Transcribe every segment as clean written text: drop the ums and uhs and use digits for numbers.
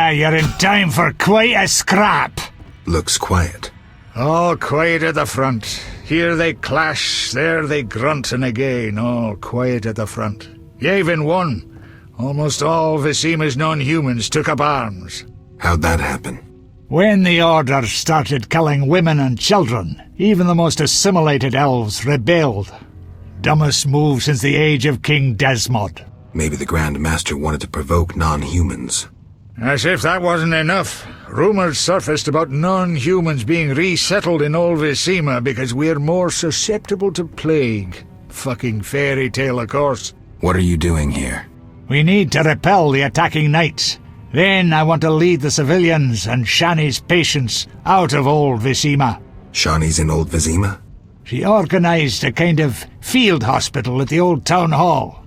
you're in time for quite a scrap. Looks quiet. All quiet at the front. Here they clash, there they grunt, and again, all quiet at the front. Yevon won. Almost all Visima's non-humans took up arms. How'd that happen? When the Order started killing women and children, even the most assimilated elves rebelled. Dumbest move since the age of King Desmod. Maybe the Grand Master wanted to provoke non-humans. As if that wasn't enough, rumors surfaced about non-humans being resettled in old Visima because we're more susceptible to plague. Fucking fairy tale, of course. What are you doing here? We need to repel the attacking knights. Then I want to lead the civilians and Shani's patients out of old Visima. Shani's in old Visima? She organized a kind of field hospital at the old town hall.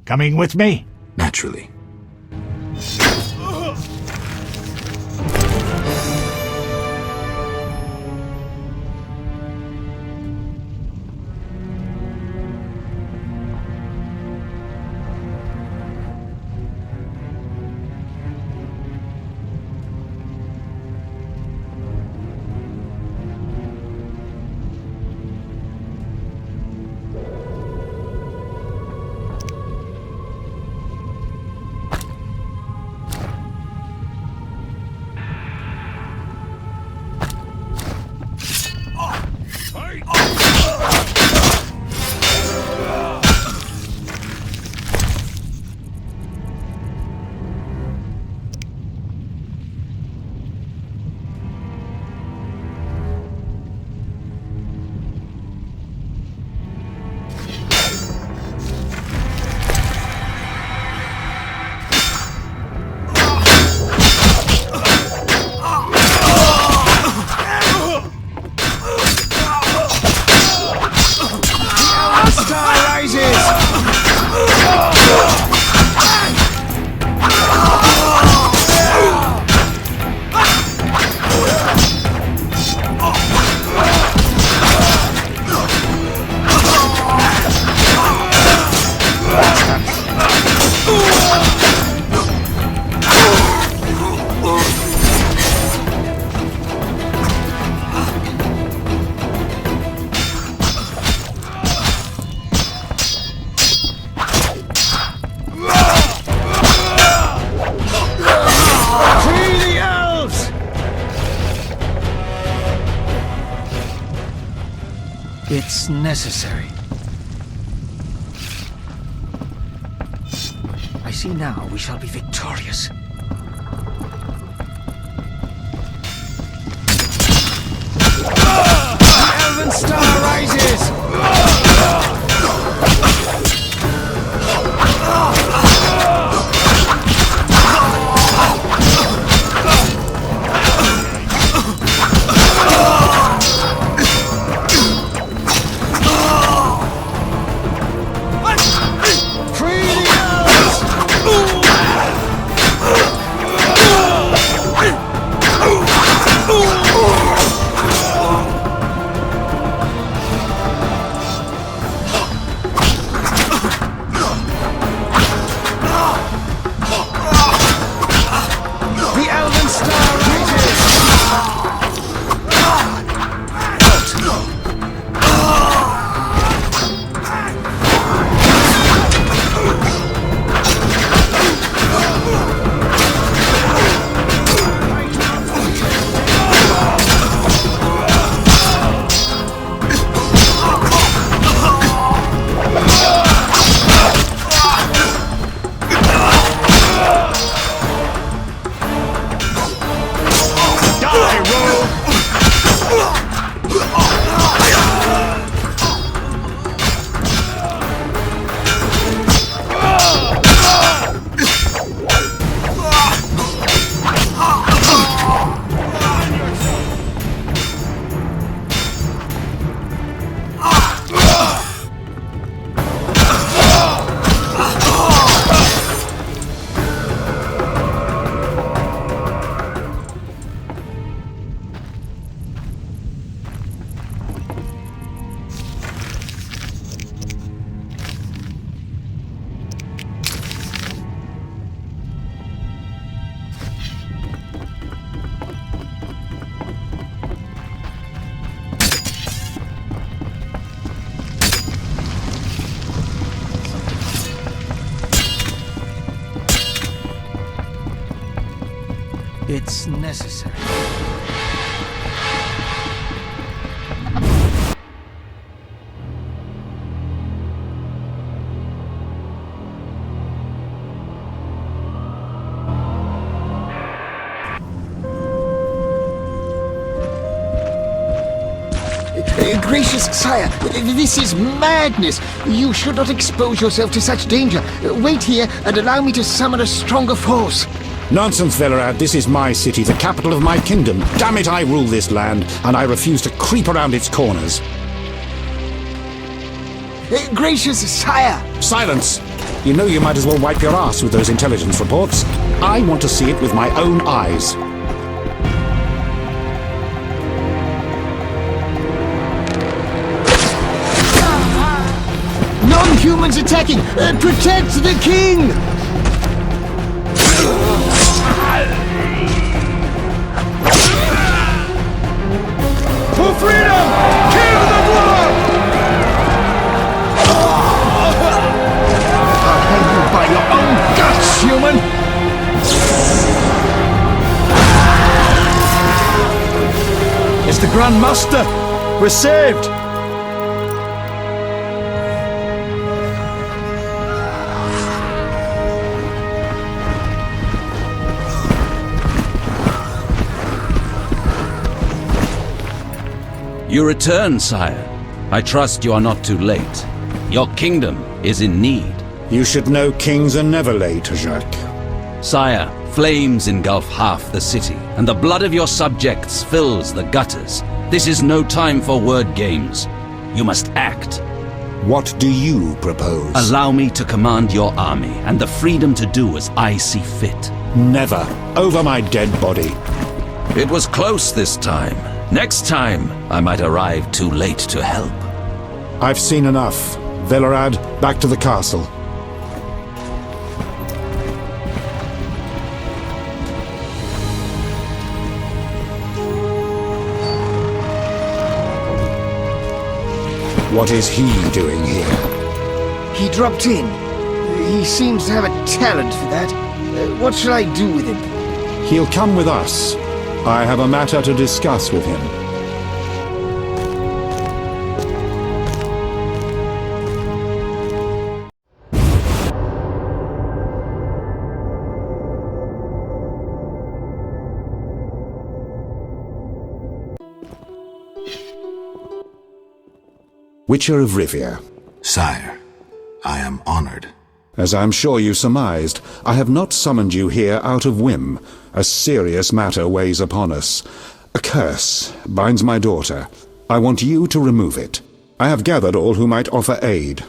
Coming with me? Naturally. It's necessary. I see now we shall be victorious. The Elven Star rises! Gracious sire, this is madness. You should not expose yourself to such danger. Wait here and allow me to summon a stronger force. Nonsense, Velerad. This is my city, the capital of my kingdom. Damn it, I rule this land, and I refuse to creep around its corners. Gracious sire! Silence! You know you might as well wipe your ass with those intelligence reports. I want to see it with my own eyes. Non-humans attacking! Protect the king! For freedom! Kill the dwarf! I'll hang you by your own guts, human! It's the Grand Master! We're saved! You return, sire. I trust you are not too late. Your kingdom is in need. You should know kings are never late, Jacques. Sire, flames engulf half the city, and the blood of your subjects fills the gutters. This is no time for word games. You must act. What do you propose? Allow me to command your army, and the freedom to do as I see fit. Never. Over my dead body. It was close this time. Next time, I might arrive too late to help. I've seen enough. Velerad, back to the castle. What is he doing here? He dropped in. He seems to have a talent for that. What shall I do with him? He'll come with us. I have a matter to discuss with him. Witcher of Rivia. Sire, I am honored. As I'm sure you surmised, I have not summoned you here out of whim. A serious matter weighs upon us. A curse binds my daughter. I want you to remove it. I have gathered all who might offer aid.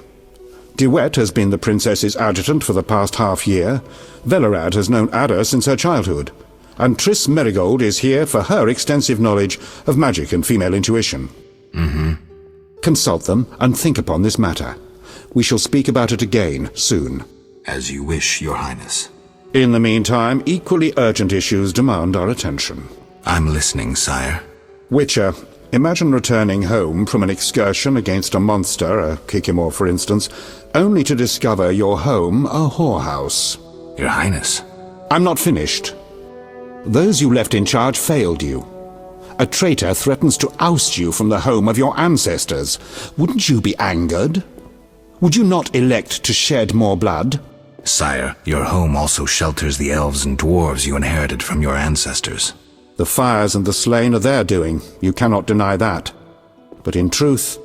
DeWitt has been the princess's adjutant for the past half-year. Velerad has known Ada since her childhood. And Triss Merigold is here for her extensive knowledge of magic and female intuition. Consult them and think upon this matter. We shall speak about it again soon. As you wish, Your Highness. In the meantime, equally urgent issues demand our attention. I'm listening, sire. Witcher, imagine returning home from an excursion against a monster, a Kikimor for instance, only to discover your home a whorehouse. Your Highness. I'm not finished. Those you left in charge failed you. A traitor threatens to oust you from the home of your ancestors. Wouldn't you be angered? Would you not elect to shed more blood? Sire, your home also shelters the elves and dwarves you inherited from your ancestors. The fires and the slain are their doing. You cannot deny that. But in truth,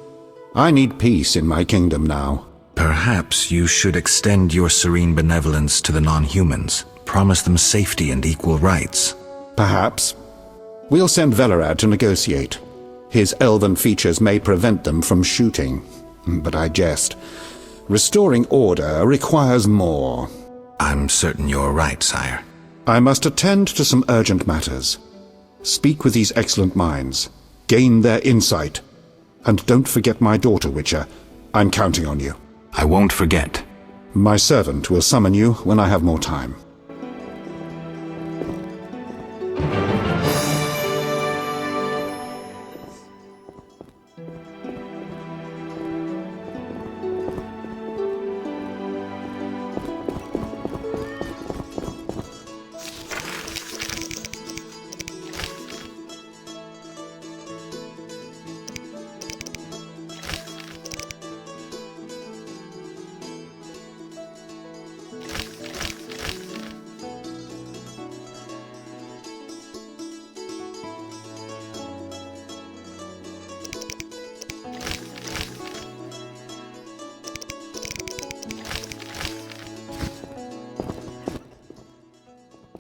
I need peace in my kingdom now. Perhaps you should extend your serene benevolence to the non-humans. Promise them safety and equal rights. Perhaps. We'll send Velerad to negotiate. His elven features may prevent them from shooting. But I jest. Restoring order requires more. I'm certain you're right, sire. I must attend to some urgent matters. Speak with these excellent minds. Gain their insight. And don't forget my daughter, Witcher. I'm counting on you. I won't forget. My servant will summon you when I have more time.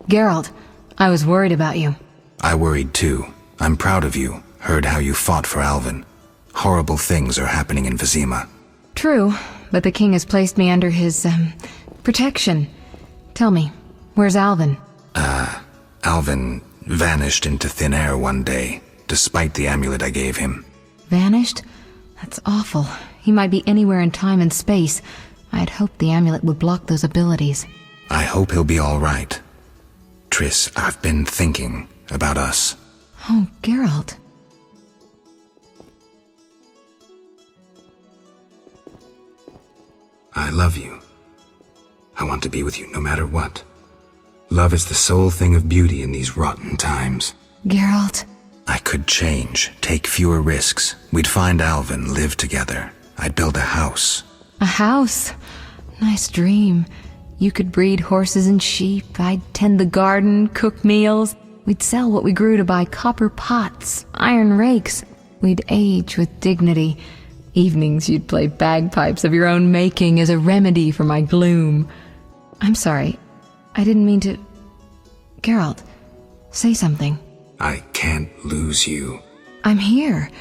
Geralt, I was worried about you. I worried too. I'm proud of you. Heard how you fought for Alvin. Horrible things are happening in Vizima. True, but the king has placed me under his, protection. Tell me, where's Alvin? Alvin vanished into thin air one day, despite the amulet I gave him. Vanished? That's awful. He might be anywhere in time and space. I had hoped the amulet would block those abilities. I hope he'll be all right. Triss, I've been thinking about us. Oh, Geralt. I love you. I want to be with you no matter what. Love is the sole thing of beauty in these rotten times. Geralt. I could change, take fewer risks. We'd find Alvin, live together. I'd build a house. A house? Nice dream. You could breed horses and sheep. I'd tend the garden, cook meals. We'd sell what we grew to buy copper pots, iron rakes. We'd age with dignity. Evenings you'd play bagpipes of your own making as a remedy for my gloom. I'm sorry. I didn't mean to... Geralt, say something. I can't lose you. I'm here.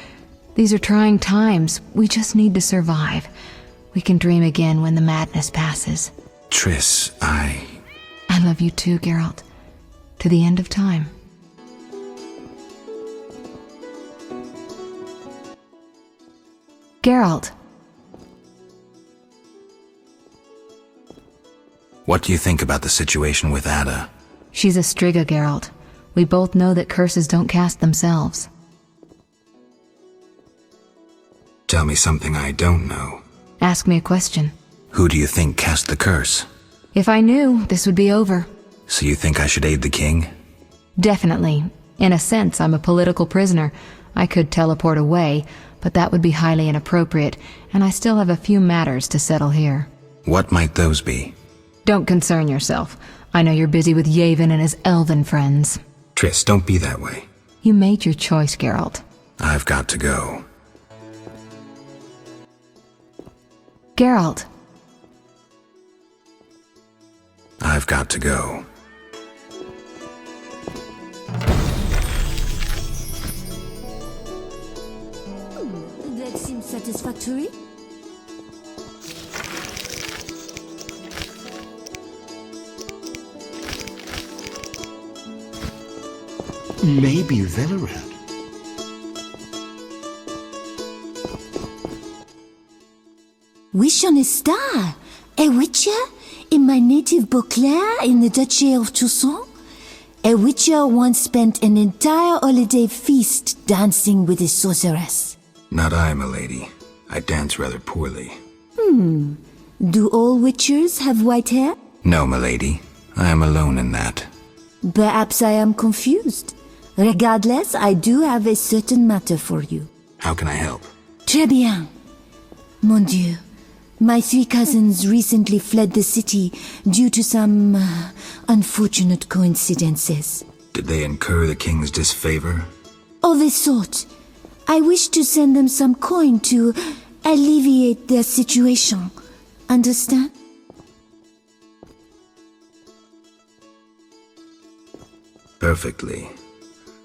These are trying times. We just need to survive. We can dream again when the madness passes. Triss, I love you too, Geralt. To the end of time. Geralt. What do you think about the situation with Ada? She's a Striga, Geralt. We both know that curses don't cast themselves. Tell me something I don't know. Ask me a question. Who do you think cast the curse? If I knew, this would be over. So you think I should aid the king? Definitely. In a sense, I'm a political prisoner. I could teleport away, but that would be highly inappropriate, and I still have a few matters to settle here. What might those be? Don't concern yourself. I know you're busy with Yavin and his elven friends. Triss, don't be that way. You made your choice, Geralt. I've got to go. Geralt. I've got to go. That seems satisfactory. Maybe Velarad. Wish on a star. A witcher? In my native Beauclair in the Duchy of Toussaint? A witcher once spent an entire holiday feast dancing with a sorceress. Not I, milady. I dance rather poorly. Do all witchers have white hair? No, milady. I am alone in that. Perhaps I am confused. Regardless, I do have a certain matter for you. How can I help? Très bien. Mon Dieu. My 3 cousins recently fled the city due to some unfortunate coincidences. Did they incur the king's disfavor? Of a sort. I wish to send them some coin to alleviate their situation. Understand? Perfectly.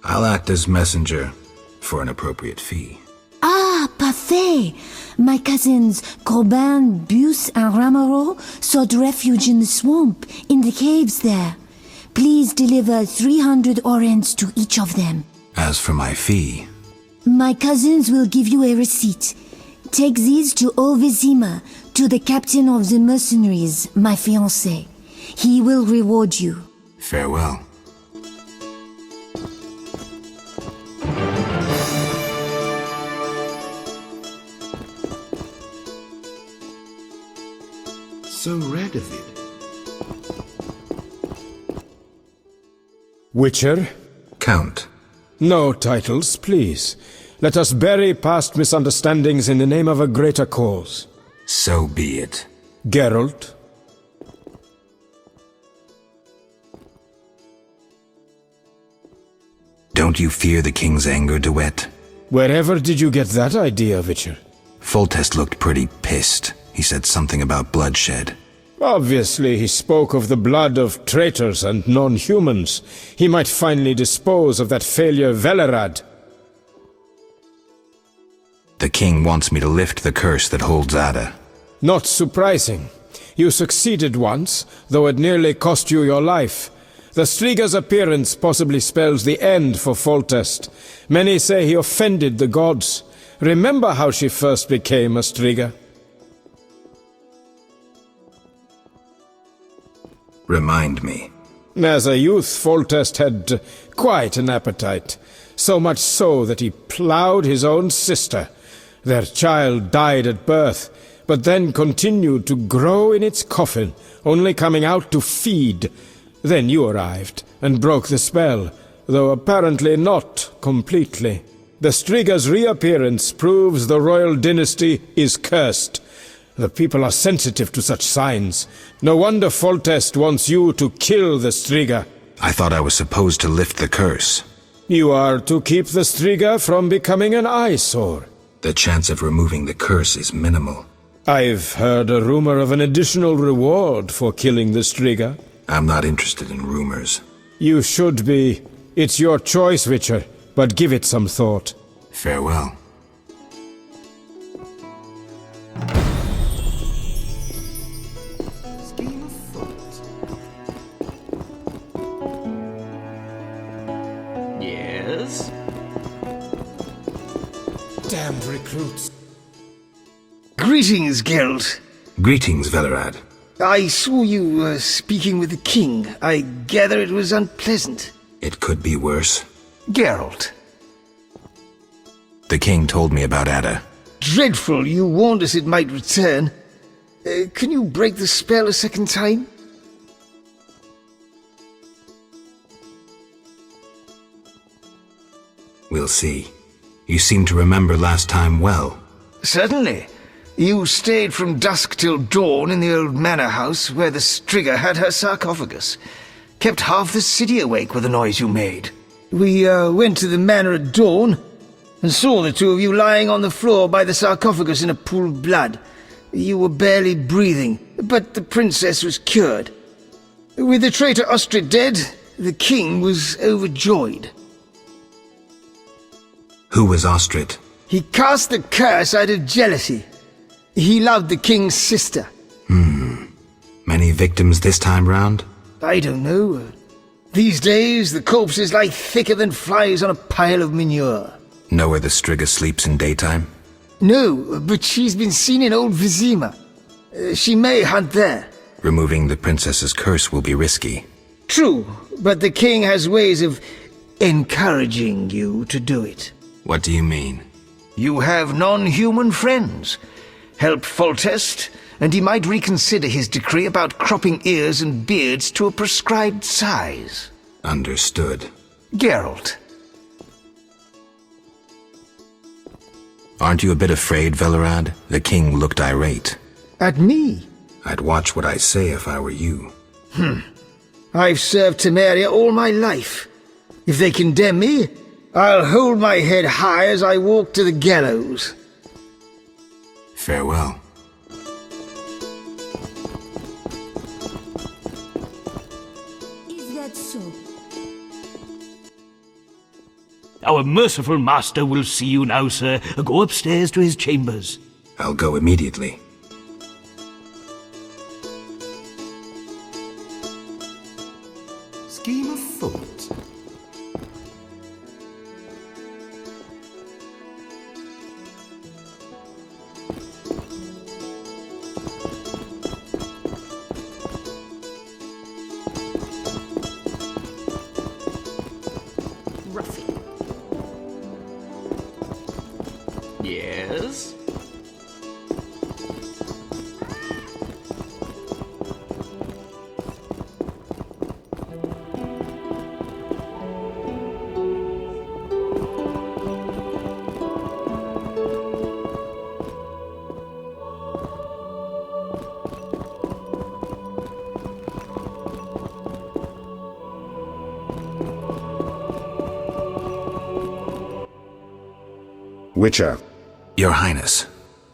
I'll act as messenger for an appropriate fee. Ah, parfait! My cousins Corbin, Buse, and Ramaro sought refuge in the swamp, in the caves there. Please deliver 300 orens to each of them. As for my fee... My cousins will give you a receipt. Take these to Old Vizima, to the captain of the mercenaries, my fiancé. He will reward you. Farewell. So Radovid. Witcher? Count. No titles, please. Let us bury past misunderstandings in the name of a greater cause. So be it. Geralt? Don't you fear the king's anger, Duet? Wherever did you get that idea, Witcher? Foltest looked pretty pissed. He said something about bloodshed. Obviously, he spoke of the blood of traitors and non-humans. He might finally dispose of that failure Velerad. The king wants me to lift the curse that holds Ada. Not surprising. You succeeded once, though it nearly cost you your life. The Striga's appearance possibly spells the end for Foltest. Many say he offended the gods. Remember how she first became a Striga? Remind me. As a youth, Foltest had quite an appetite. So much so that he ploughed his own sister. Their child died at birth, but then continued to grow in its coffin, only coming out to feed. Then you arrived, and broke the spell, though apparently not completely. The Striga's reappearance proves the royal dynasty is cursed. The people are sensitive to such signs. No wonder Foltest wants you to kill the Striga. I thought I was supposed to lift the curse. You are to keep the Striga from becoming an eyesore. The chance of removing the curse is minimal. I've heard a rumor of an additional reward for killing the Striga. I'm not interested in rumors. You should be. It's your choice, Witcher, but give it some thought. Farewell. Yes? Damned recruits. Greetings, Geralt. Greetings, Velerad. I saw you speaking with the king. I gather it was unpleasant. It could be worse. Geralt. The king told me about Ada. Dreadful, you warned us it might return. Can you break the spell a second time? We'll see. You seem to remember last time well. Certainly. You stayed from dusk till dawn in the old manor house where the Striga had her sarcophagus. Kept half the city awake with the noise you made. We went to the manor at dawn and saw the two of you lying on the floor by the sarcophagus in a pool of blood. You were barely breathing, but the princess was cured. With the traitor Ostrid dead, the king was overjoyed. Who was Ostrid? He cast the curse out of jealousy. He loved the king's sister. Many victims this time round? I don't know. These days, the corpses lie thicker than flies on a pile of manure. Know where the Striga sleeps in daytime? No, but she's been seen in Old Vizima. She may hunt there. Removing the princess's curse will be risky. True, but the king has ways of encouraging you to do it. What do you mean? You have non-human friends. Help Foltest, and he might reconsider his decree about cropping ears and beards to a prescribed size. Understood. Geralt. Aren't you a bit afraid, Velerad? The king looked irate. At me? I'd watch what I say if I were you. I've served Temeria all my life. If they condemn me, I'll hold my head high as I walk to the gallows. Farewell. Is that so? Our merciful master will see you now, sir. Go upstairs to his chambers. I'll go immediately. Scheme afoot. Yes? Witcher. Your Highness.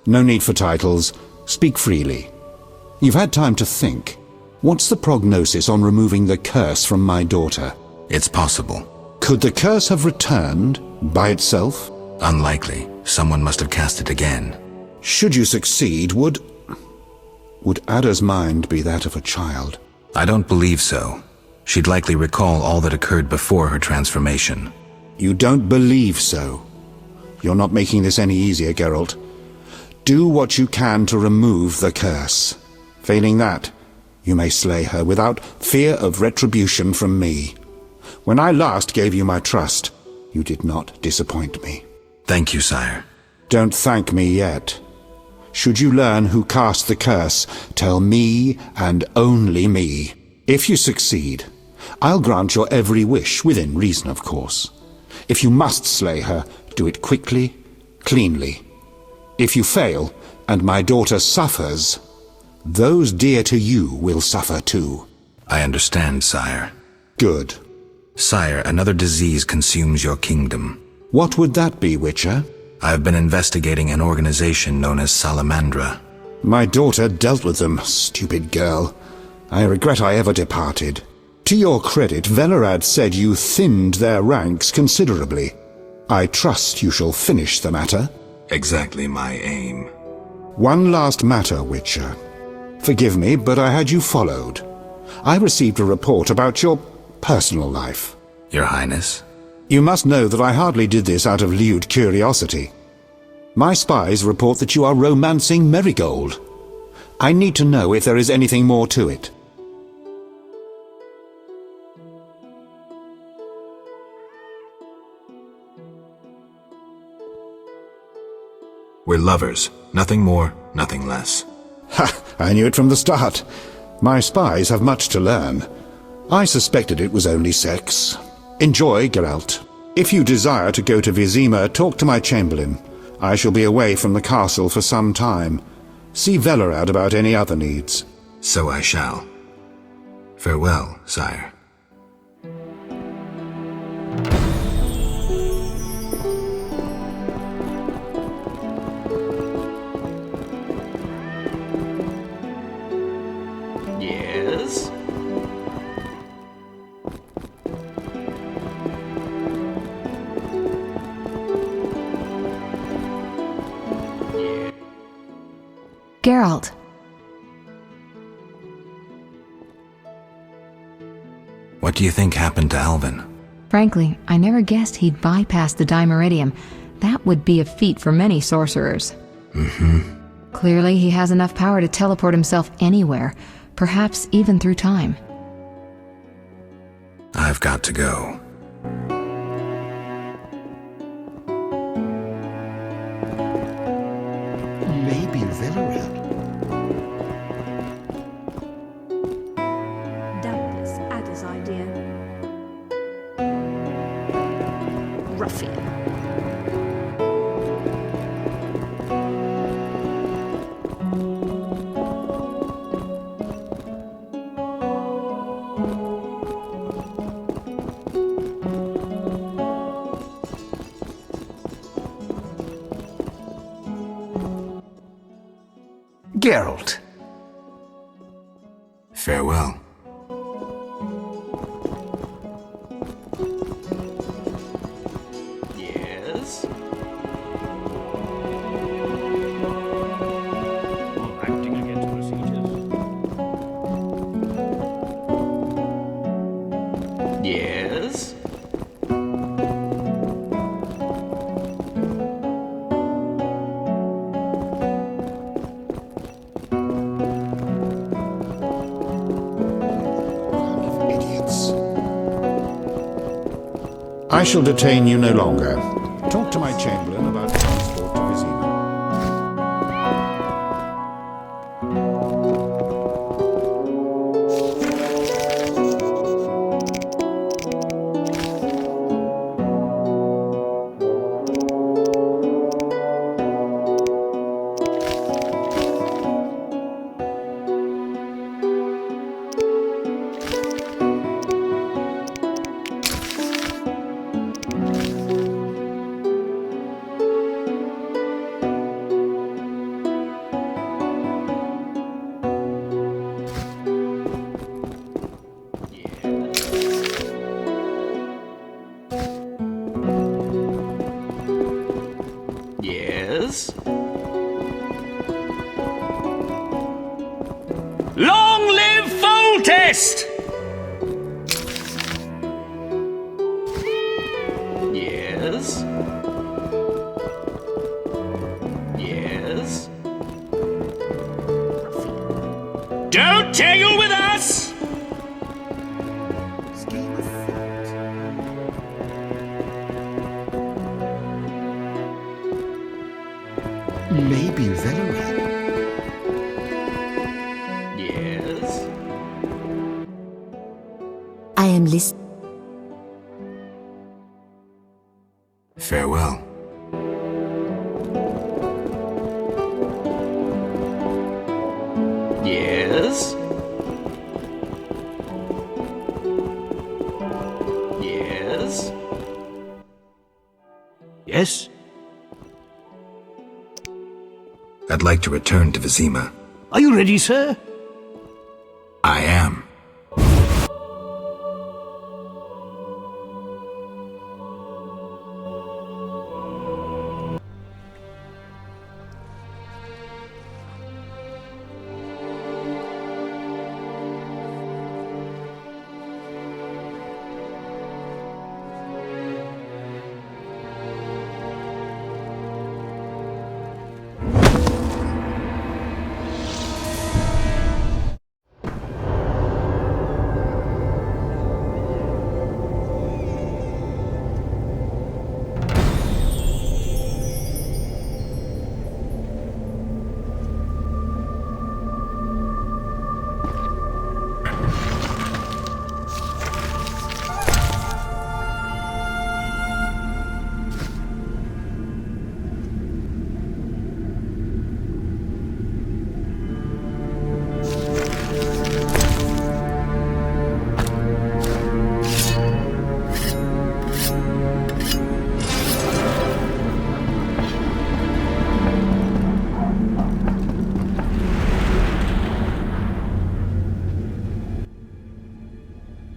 No need for titles. Speak freely. You've had time to think. What's the prognosis on removing the curse from my daughter? It's possible. Could the curse have returned by itself? Unlikely. Someone must have cast it again. Should you succeed, would Ada's mind be that of a child? I don't believe so. She'd likely recall all that occurred before her transformation. You don't believe so? You're not making this any easier, Geralt. Do what you can to remove the curse. Failing that, you may slay her without fear of retribution from me. When I last gave you my trust, you did not disappoint me. Thank you, sire. Don't thank me yet. Should you learn who cast the curse, tell me and only me. If you succeed, I'll grant your every wish, within reason, of course. If you must slay her, do it quickly, cleanly. If you fail, and my daughter suffers, those dear to you will suffer too. I understand, sire. Good. Sire, another disease consumes your kingdom. What would that be, Witcher? I have been investigating an organization known as Salamandra. My daughter dealt with them, stupid girl. I regret I ever departed. To your credit, Velerad said you thinned their ranks considerably. I trust you shall finish the matter. Exactly my aim. One last matter, Witcher. Forgive me, but I had you followed. I received a report about your personal life. Your Highness? You must know that I hardly did this out of lewd curiosity. My spies report that you are romancing Marigold. I need to know if there is anything more to it. We're lovers. Nothing more, nothing less. Ha! I knew it from the start. My spies have much to learn. I suspected it was only sex. Enjoy, Geralt. If you desire to go to Vizima, talk to my chamberlain. I shall be away from the castle for some time. See Velerad about any other needs. So I shall. Farewell, sire. Yes? Geralt. What do you think happened to Alvin? Frankly, I never guessed he'd bypass the Dimeridium. That would be a feat for many sorcerers. Clearly, he has enough power to teleport himself anywhere, perhaps even through time. I've got to go. Maybe Velerad. Doubtless Ada's idea. Ruffian. Geralt. Farewell. Yes? Acting against procedures. Yes? I shall detain you no longer. Talk to my chamberlain about transport to Vizima. Yes? Long live Foltest! Yes? Yes? Don't tangle with us! Maybe very well. Yes? I am listening. Farewell. Yes? Yes? Yes? I'd like to return to Vizima. Are you ready, sir? I am.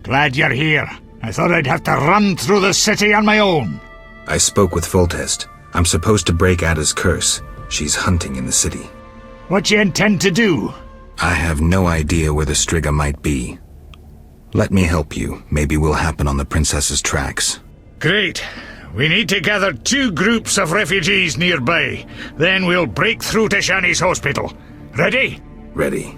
Glad you're here. I thought I'd have to run through the city on my own. I spoke with Foltest. I'm supposed to break Ada's curse. She's hunting in the city. What you intend to do? I have no idea where the Striga might be. Let me help you. Maybe we'll happen on the princess's tracks. Great. We need to gather 2 groups of refugees nearby. Then we'll break through to Shani's hospital. Ready? Ready.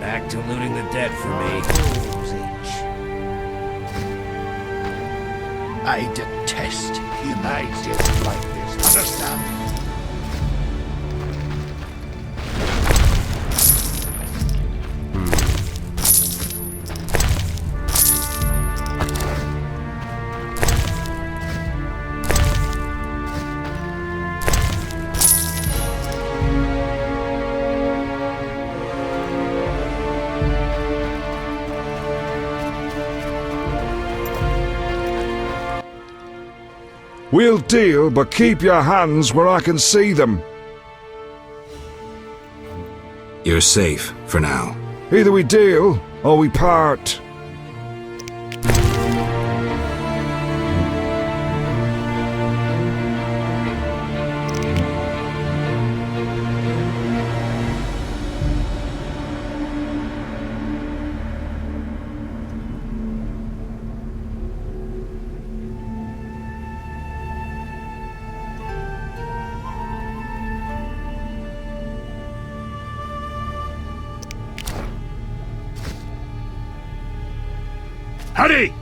Back to looting the dead for me. I detest humans like this. Understand? We'll deal, but keep your hands where I can see them. You're safe, for now. Either we deal, or we part. Hurry!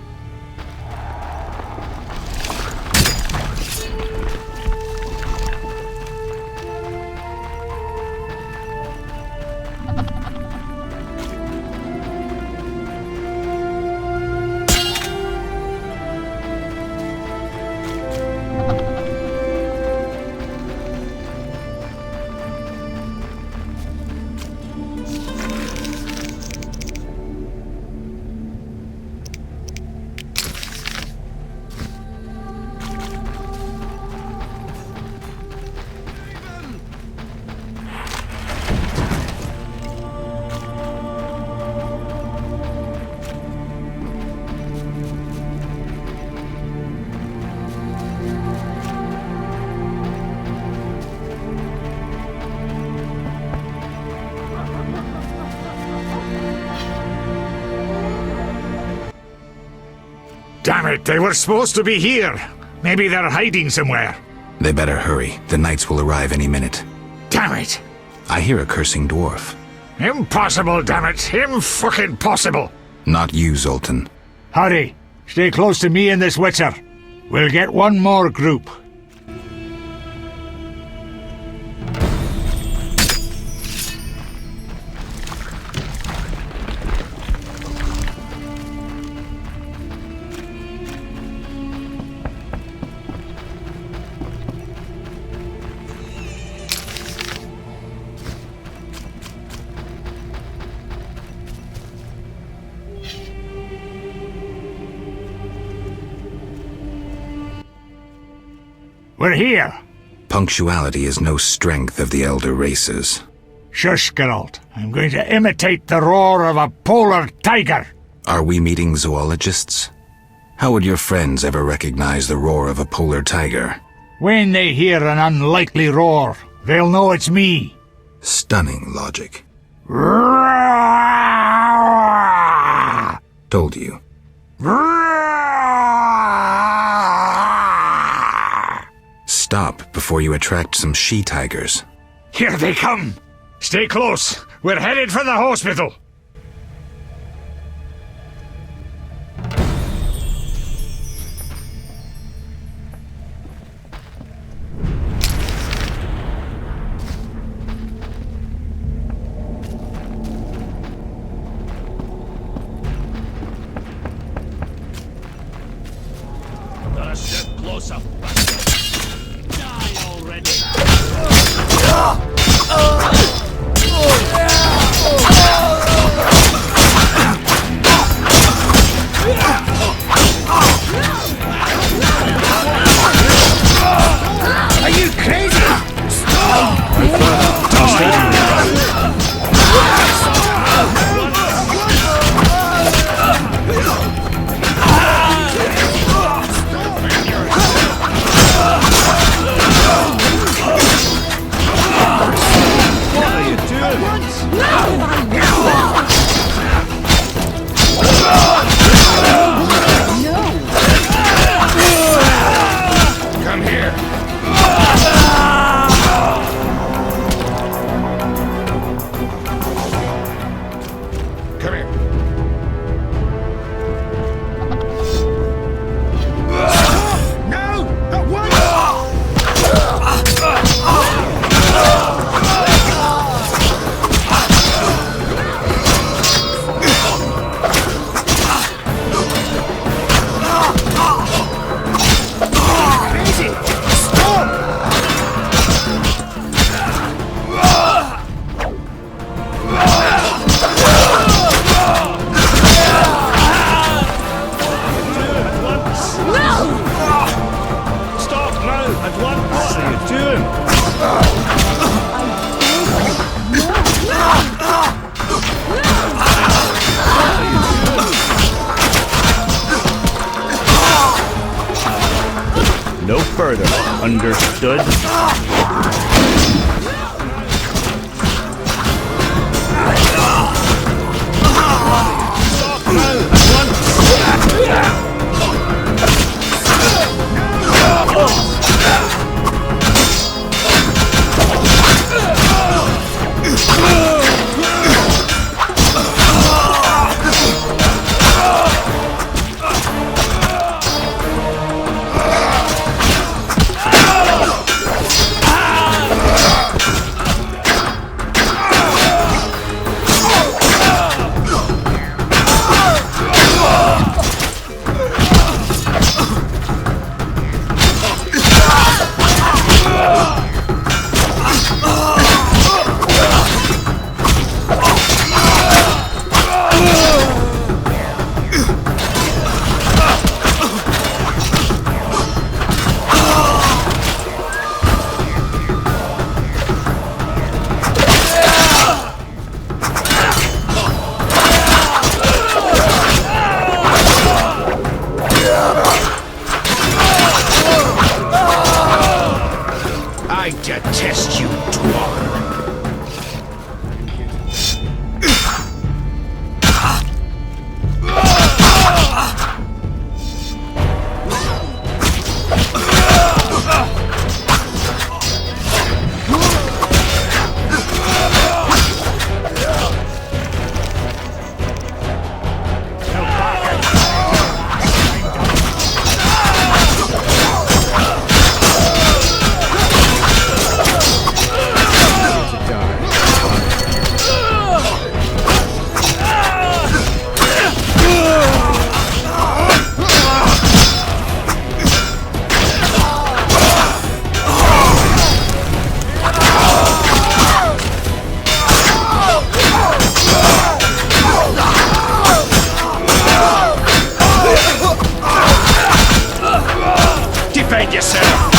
Damn it, they were supposed to be here. Maybe they're hiding somewhere. They better hurry. The knights will arrive any minute. Damn it! I hear a cursing dwarf. Impossible, damn it! Fucking possible! Not you, Zoltan. Hurry! Stay close to me and this witcher. We'll get one more group. We're here. Punctuality is no strength of the elder races. Shush, Geralt. I'm going to imitate the roar of a polar tiger. Are we meeting zoologists? How would your friends ever recognize the roar of a polar tiger? When they hear an unlikely roar, they'll know it's me. Stunning logic. Told you. Stop before you attract some she-tigers. Here they come! Stay close. We're headed for the hospital. Not a step closer. Die already. murder. Understood? I detest you, dwarf. Defend yourself!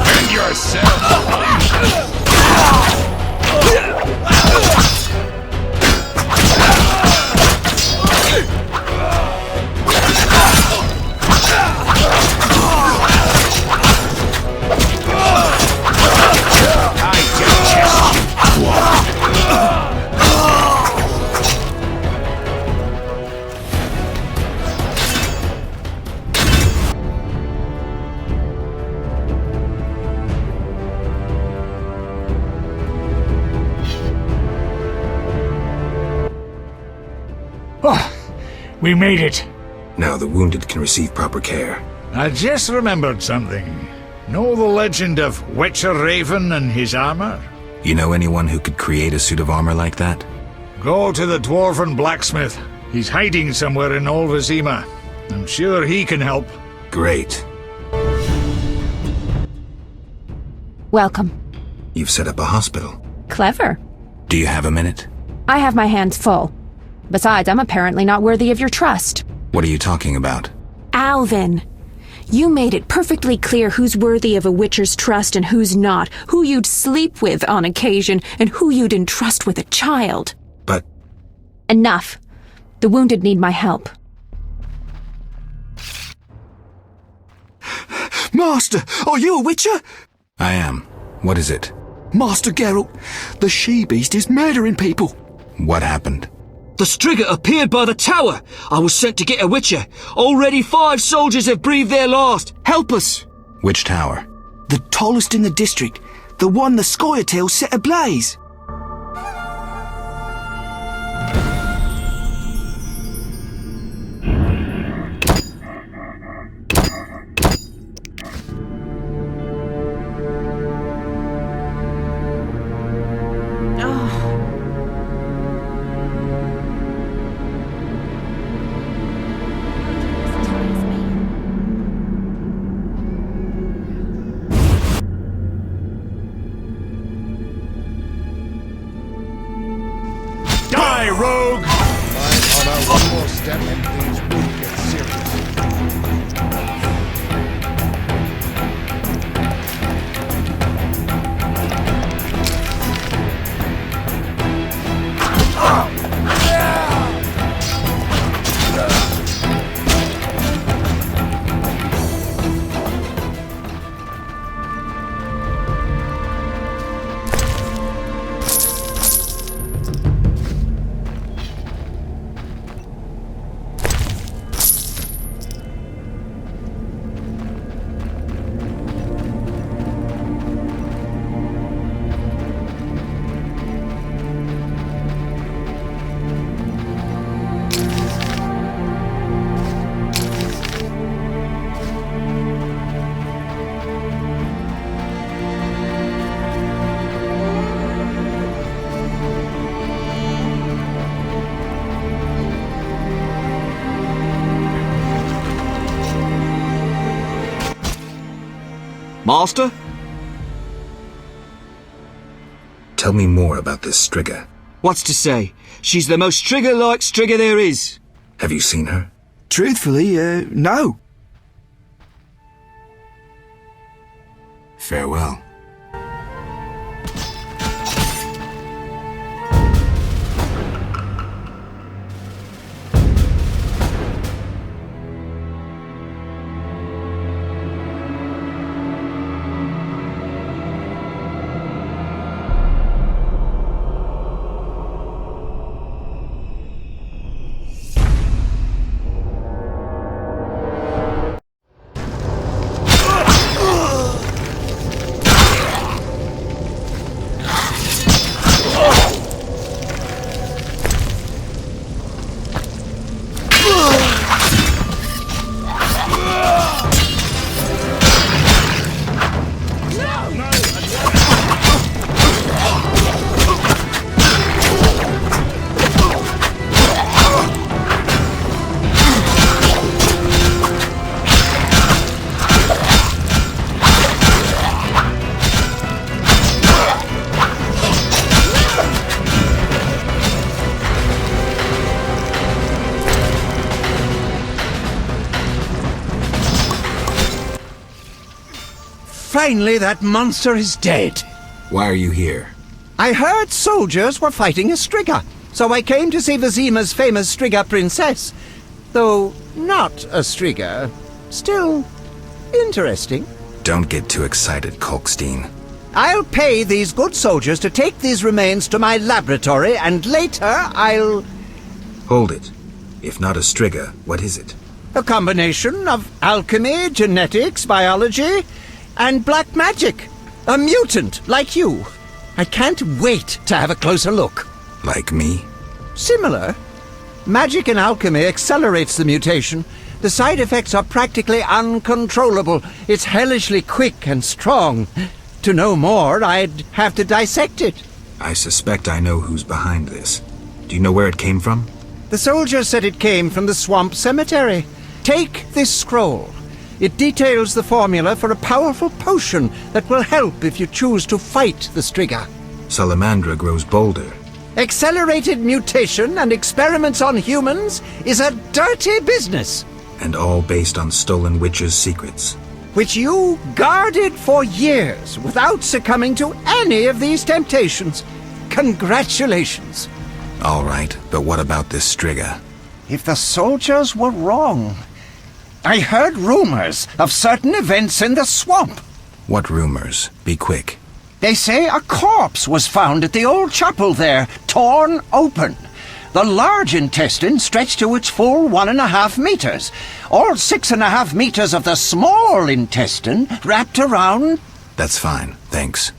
Defend yourself! Oh, we made it. Now the wounded can receive proper care. I just remembered something. Know the legend of Witcher Raven and his armor? You know anyone who could create a suit of armor like that? Go to the dwarven blacksmith. He's hiding somewhere in Olvazima. I'm sure he can help. Great. Welcome. You've set up a hospital. Clever. Do you have a minute? I have my hands full. Besides, I'm apparently not worthy of your trust. What are you talking about? Alvin, you made it perfectly clear who's worthy of a Witcher's trust and who's not, who you'd sleep with on occasion, and who you'd entrust with a child. But... Enough. The wounded need my help. Master, are you a Witcher? I am. What is it? Master Geralt, the she-beast is murdering people. What happened? The Striga appeared by the tower. I was sent to get a Witcher. Already 5 soldiers have breathed their last. Help us! Which tower? The tallest in the district. The one the Scoia'tael set ablaze. Die, rogue! Climb on one more step and things will get serious. Master? Tell me more about this Striga. What's to say? She's the most Striga-like Striga there is. Have you seen her? Truthfully, no. Farewell. Finally, that monster is dead. Why are you here? I heard soldiers were fighting a Striga, so I came to see Vizima's famous Striga princess. Though not a Striga, still interesting. Don't get too excited, Kolkstein. I'll pay these good soldiers to take these remains to my laboratory, and later I'll... Hold it. If not a Striga, what is it? A combination of alchemy, genetics, biology, and black magic. A mutant, like you. I can't wait to have a closer look. Like me? Similar. Magic and alchemy accelerates the mutation. The side effects are practically uncontrollable. It's hellishly quick and strong. To know more, I'd have to dissect it. I suspect I know who's behind this. Do you know where it came from? The soldier said it came from the swamp cemetery. Take this scroll. It details the formula for a powerful potion that will help if you choose to fight the Striga. Salamandra grows bolder. Accelerated mutation and experiments on humans is a dirty business. And all based on stolen witches' secrets. Which you guarded for years without succumbing to any of these temptations. Congratulations. All right, but what about this Striga? If the soldiers were wrong... I heard rumors of certain events in the swamp. What rumors? Be quick. They say a corpse was found at the old chapel there, torn open. The large intestine stretched to its full 1.5 meters. All 6.5 meters of the small intestine wrapped around... That's fine, thanks.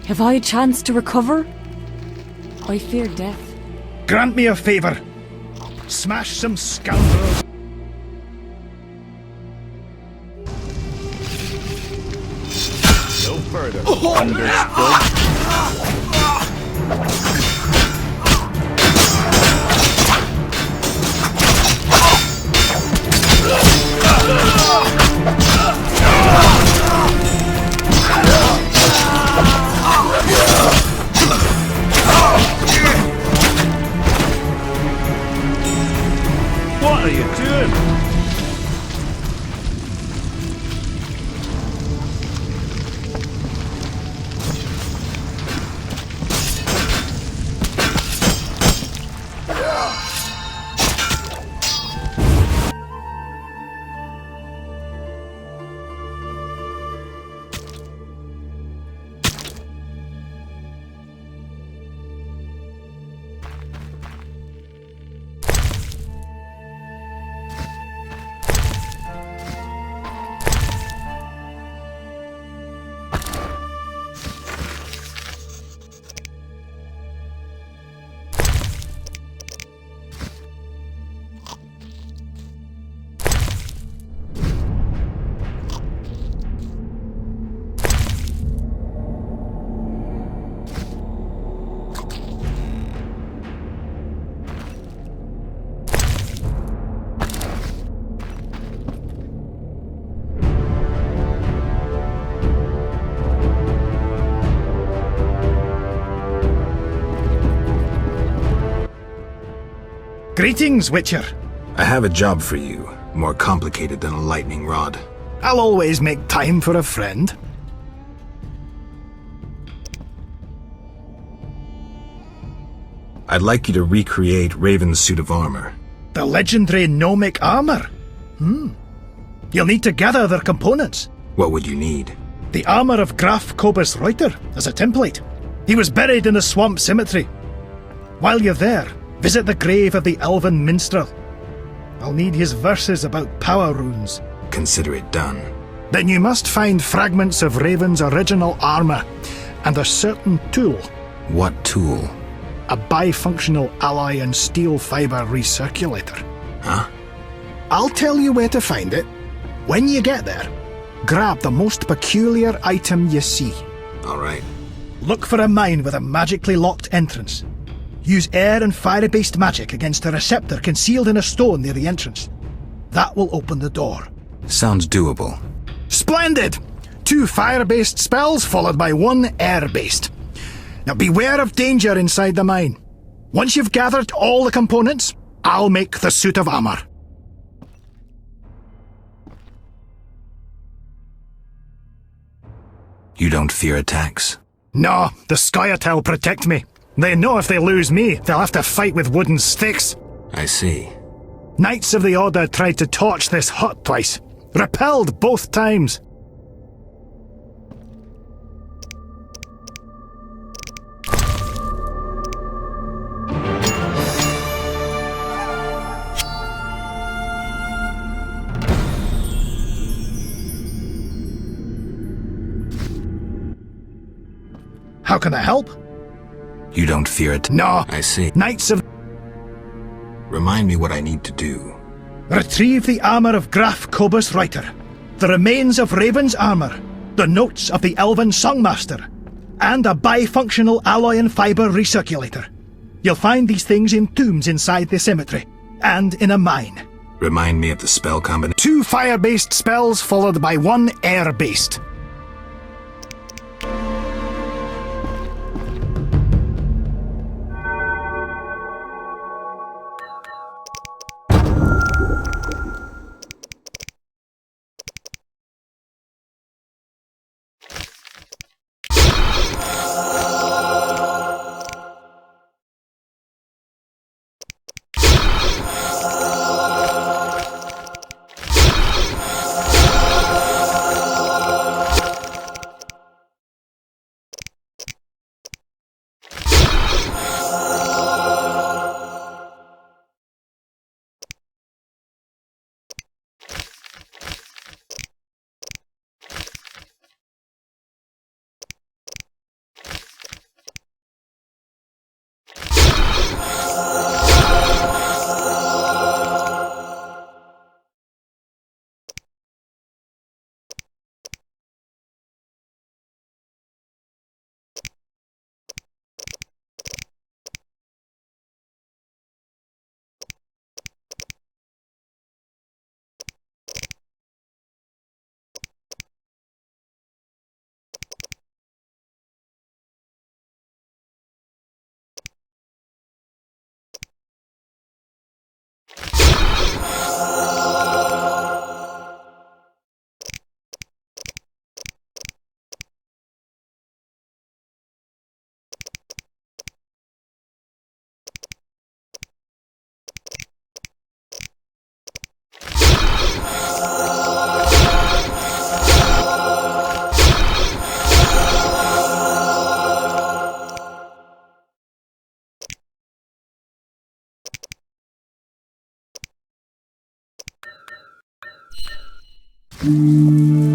Have I a chance to recover? I fear death. Grant me a favour. Smash some scoundrels. No further. Understood. What are you doing? Greetings, Witcher. I have a job for you, more complicated than a lightning rod. I'll always make time for a friend. I'd like you to recreate Raven's suit of armor. The legendary gnomic armor? You'll need to gather their components. What would you need? The armor of Graf Kobus Reuter as a template. He was buried in the swamp cemetery. While you're there, visit the grave of the elven minstrel. I'll need his verses about power runes. Consider it done. Then you must find fragments of Raven's original armor, and a certain tool. What tool? A bifunctional alloy and steel fiber recirculator. Huh? I'll tell you where to find it. When you get there, grab the most peculiar item you see. All right. Look for a mine with a magically locked entrance. Use air and fire-based magic against a receptor concealed in a stone near the entrance. That will open the door. Sounds doable. Splendid! 2 fire-based spells followed by 1 air-based. Now beware of danger inside the mine. Once you've gathered all the components, I'll make the suit of armor. You don't fear attacks? No, the Scoia'tael protect me. They know if they lose me, they'll have to fight with wooden sticks. I see. Knights of the Order tried to torch this hut twice. Repelled both times. How can I help? You don't fear it? No. I see. Knights of... Remind me what I need to do. Retrieve the armor of Graf Kobus Reuter, the remains of Raven's armor, the notes of the Elven Songmaster, and a bifunctional alloy and fiber recirculator. You'll find these things in tombs inside the cemetery, and in a mine. Remind me of the spell combination. 2 fire-based spells followed by 1 air-based. you.